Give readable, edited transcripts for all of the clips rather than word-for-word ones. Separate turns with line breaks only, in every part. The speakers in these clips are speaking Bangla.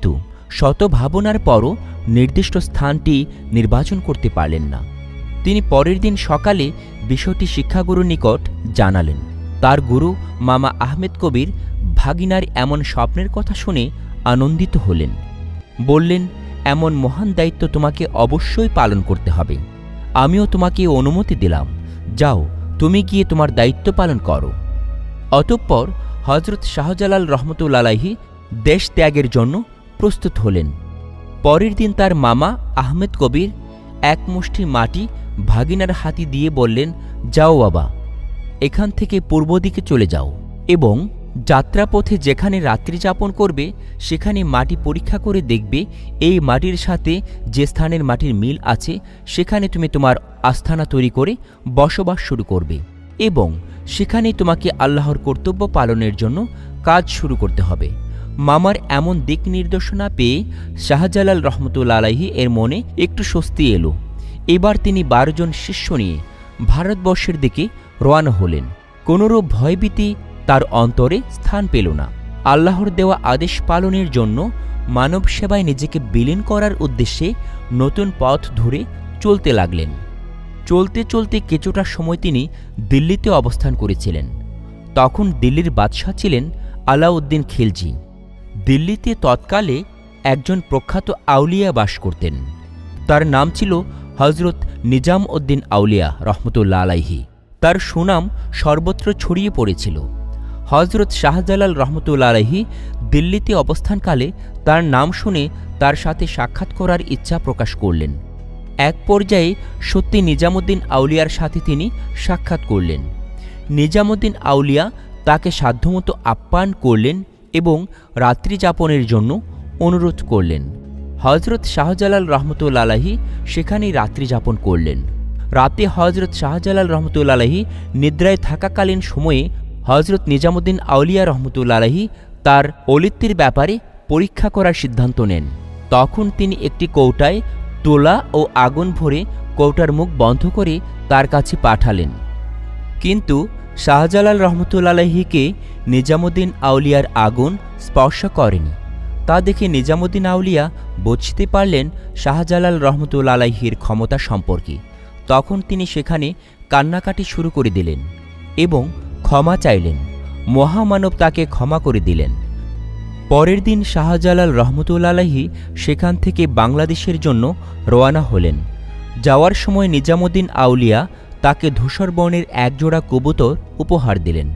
কিন্তু শত ভাবনার পরও নির্দিষ্ট স্থানটি নির্বাচন করতে পারলেন না। তিনি পরের দিন সকালে বিষয়টি শিক্ষাগুরুর নিকট জানালেন। তার গুরু মামা আহমেদ কবির ভাগিনার এমন স্বপ্নের কথা শুনে আনন্দিত হলেন। বললেন, এমন মহান দায়িত্ব তোমাকে অবশ্যই পালন করতে হবে। আমিও তোমাকে অনুমতি দিলাম, যাও তুমি গিয়ে তোমার দায়িত্ব পালন করো। অতঃপর হজরত শাহজালাল রহমতুল্লাহ আলাইহি দেশ ত্যাগের জন্য প্রস্তুত হলেন। পরের দিন তার মামা আহমেদ কবির এক মুষ্টি মাটি ভাগিনার হাতি দিয়ে বললেন, যাও বাবা, এখান থেকে পূর্ব দিকে চলে যাও এবং যাত্রাপথে যেখানে রাত্রি যাপন করবে সেখানে মাটি পরীক্ষা করে দেখবে এই মাটির সাথে যে স্থানের মাটির মিল আছে সেখানে তুমি তোমার আস্থানা তৈরি করে বসবাস শুরু করবে এবং সেখানেই তোমাকে আল্লাহর কর্তব্য পালনের জন্য কাজ শুরু করতে হবে। মামার এমন দিক নির্দেশনা পেয়ে শাহজালাল রহমতুল্লাহ আলাইহি এর মনে একটু স্বস্তি এলো। এবার তিনি 12 জন শিষ্য নিয়ে ভারতবর্ষের দিকে রওনা হলেন। কোনরূপ ভয়ভীতি তার অন্তরে স্থান পেল না। আল্লাহর দেওয়া আদেশ পালনের জন্য মানব সেবায় নিজেকে বিলীন করার উদ্দেশ্যে নতুন পথ ধরে চলতে লাগলেন। চলতে চলতে কিছুটা সময় তিনি দিল্লিতে অবস্থান করেছিলেন। তখন দিল্লির বাদশাহ ছিলেন আলাউদ্দিন খিলজি। দিল্লিতে তৎকালে একজন প্রখ্যাত আউলিয়া বাস করতেন। তার নাম ছিল হজরত নিজাম উদ্দিন আউলিয়া রহমতুল্লাহ আলাইহি। তার সুনাম সর্বত্র ছড়িয়ে পড়েছিল। হজরত শাহজালাল রহমতুল্লাহ আলাইহি দিল্লিতে অবস্থানকালে তার নাম শুনে তার সাথে সাক্ষাৎ করার ইচ্ছা প্রকাশ করলেন। এক পর্যায়ে সত্যি নিজামুদ্দিন আউলিয়ার সাথে তিনি সাক্ষাৎ করলেন। নিজামুদ্দিন আউলিয়া তাকে সাধ্যমতো আপ্যায়ন করলেন এবং রাত্রি যাপনের জন্য অনুরোধ করলেন। হজরত শাহজালাল রহমতুল্লাহ আলাইহি সেখানেই রাত্রি যাপন করলেন। রাতে হজরত শাহজালাল রহমতুল্লাহ আলাইহি নিদ্রায় থাকাকালীন সময়ে হজরত নিজামুদ্দিন আউলিয়া রহমতুল্লাহ আলাইহি তার অলিত্যের ব্যাপারে পরীক্ষা করার সিদ্ধান্ত নেন। তখন তিনি একটি কৌটায় তোলা ও আগুন ভরে কৌটার মুখ বন্ধ করে তার কাছে পাঠালেন। কিন্তু শাহজালাল রহমতুল্লাহ আলাইহিকে নিজামুদ্দিন আউলিয়ার আগুন স্পর্শ করেনি। তা দেখে নিজামুদ্দিন আউলিয়া বুঝতে পারলেন শাহজালাল রহমতুল্লাহ আলাইহির ক্ষমতা সম্পর্কে। তখন তিনি সেখানে কান্নাকাটি শুরু করে দিলেন এবং ক্ষমা চাইলেন। মহামানব তাকে ক্ষমা করে দিলেন। পরের দিন শাহজালাল রহমতুল্লাহ আলাইহি সেখান থেকে বাংলাদেশের জন্য রওনা হলেন। যাওয়ার সময় নিজামুদ্দিন আউলিয়া তাকে ধূসর বর্ণের একজোড়া কবুতর উপহার দিলেন।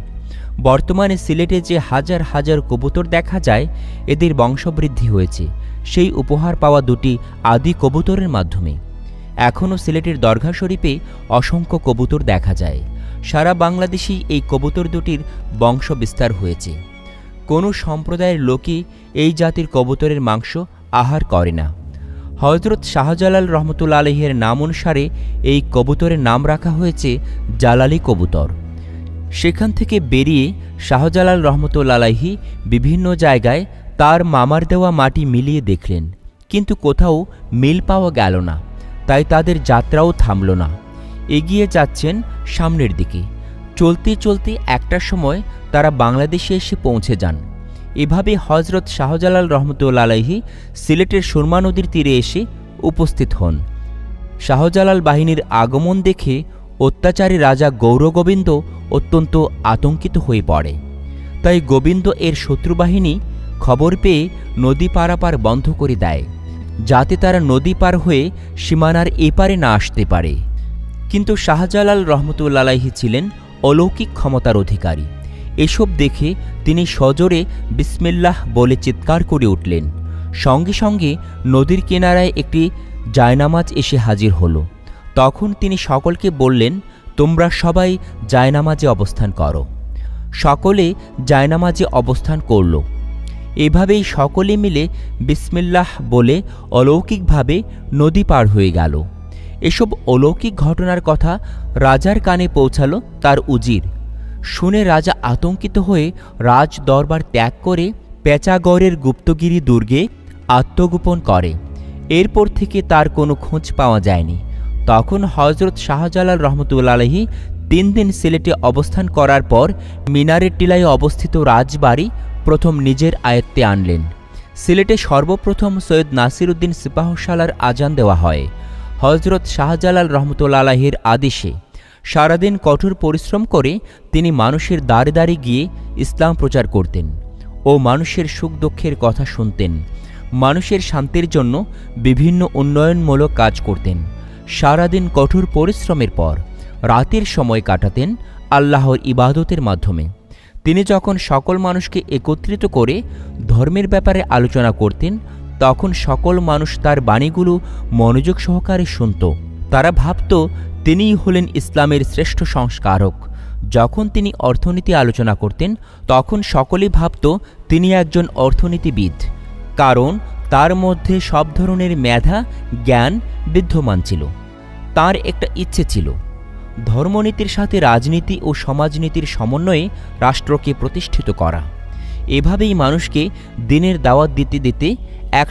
বর্তমানে সিলেটে যে হাজার হাজার কবুতর দেখা যায়, এদের বংশবৃদ্ধি হয়েছে সেই উপহার পাওয়া দুটি আদি কবুতরের মাধ্যমে। এখনও সিলেটের দরগা শরীফে অসংখ্য কবুতর দেখা যায়। সারা বাংলাদেশেই এই কবুতর দুটির বংশ বিস্তার হয়েছে। কোনো সম্প্রদায়ের লোকই এই জাতির কবুতরের মাংস আহার করে না। হজরত শাহজালাল রহমতুল্লাহ আলাইহির নাম অনুসারে এই কবুতরের নাম রাখা হয়েছে জালালি কবুতর। সেখান থেকে বেরিয়ে শাহজালাল রহমতুল্লাহ আলাইহি বিভিন্ন জায়গায় তার মামার দেওয়া মাটি মিলিয়ে দেখলেন, কিন্তু কোথাও মিল পাওয়া গেল না। তাই তাদের যাত্রাও থামল না, এগিয়ে যাচ্ছেন সামনের দিকে। চলতে চলতে একটা সময় তারা বাংলাদেশে এসে পৌঁছে যান। এভাবে হজরত শাহজালাল রহমতুল্লাহ আলাইহি সিলেটের সুরমা নদীর তীরে এসে উপস্থিত হন। শাহজালাল বাহিনীর আগমন দেখে অত্যাচারী রাজা গৌরগোবিন্দ অত্যন্ত আতঙ্কিত হয়ে পড়ে। তাই গোবিন্দ এর শত্রুবাহিনী খবর পেয়ে নদী পারাপার বন্ধ করে দেয়, যাতে তারা নদী পার হয়ে সীমানার এপারে না আসতে পারে। কিন্তু শাহজালাল রহমতুল্লাহ আলাইহি ছিলেন অলৌকিক ক্ষমতার অধিকারী। এসব দেখে তিনি সজোরে বিসমিল্লাহ বলে চিৎকার করে উঠলেন। সঙ্গে সঙ্গে নদীর কিনারায় একটি জায়নামাজ এসে হাজির হল। তখন তিনি সকলকে বললেন, তোমরা সবাই জায়নামাজে অবস্থান করো। সকলে জায়নামাজে অবস্থান করল। এভাবেই সকলে মিলে বিসমিল্লাহ বলে অলৌকিকভাবে নদী পার হয়ে গেল। এসব অলৌকিক ঘটনার কথা রাজার কানে পৌঁছালো তার উজির। শুনে রাজা আতঙ্কিত হয়ে রাজ দরবার ত্যাগ করে পেঁচাগড়ের গুপ্তগিরি দুর্গে আত্মগোপন করে। এরপর থেকে তার কোনো খোঁজ পাওয়া যায়নি। তখন হজরত শাহজালাল রহমতুল্লাহ আলাইহি 3 দিন সিলেটে অবস্থান করার পর মিনারের টিলায় অবস্থিত রাজবাড়ি প্রথম নিজের আয়ত্তে আনলেন। সিলেটে সর্বপ্রথম সৈয়দ নাসিরউদ্দিন সিপাহসালার আজান দেওয়া হয়। হজরত শাহজালাল রহমতুল্লাহ আলাইহির আদেশে সারাদিন কঠোর পরিশ্রম করে তিনি মানুষের দ্বারে দ্বারে গিয়ে ইসলাম প্রচার করতেন ও মানুষের সুখ দুঃখের কথা শুনতেন। মানুষের শান্তির জন্য বিভিন্ন উন্নয়নমূলক কাজ করতেন। সারাদিন কঠোর পরিশ্রমের পর রাতের সময় কাটাতেন আল্লাহর ইবাদতের মাধ্যমে। তিনি যখন সকল মানুষকে একত্রিত করে ধর্মের ব্যাপারে আলোচনা করতেন, তখন সকল মানুষ তার বাণীগুলো মনোযোগ সহকারে শুনত। তারা ভাবত তিনিই হলেন ইসলামের শ্রেষ্ঠ সংস্কারক। যখন তিনি অর্থনীতি আলোচনা করতেন, তখন সকলেই ভাবত তিনি একজন অর্থনীতিবিদ, কারণ তার মধ্যে সব ধরনের মেধা জ্ঞান বিদ্যমান ছিল। তার একটা ইচ্ছে ছিল ধর্মনীতির সাথে রাজনীতি ও সমাজনীতির সমন্বয়ে রাষ্ট্রকে প্রতিষ্ঠিত করা। এভাবেই মানুষকে দিনের দাওয়াত দিতে দিতে এক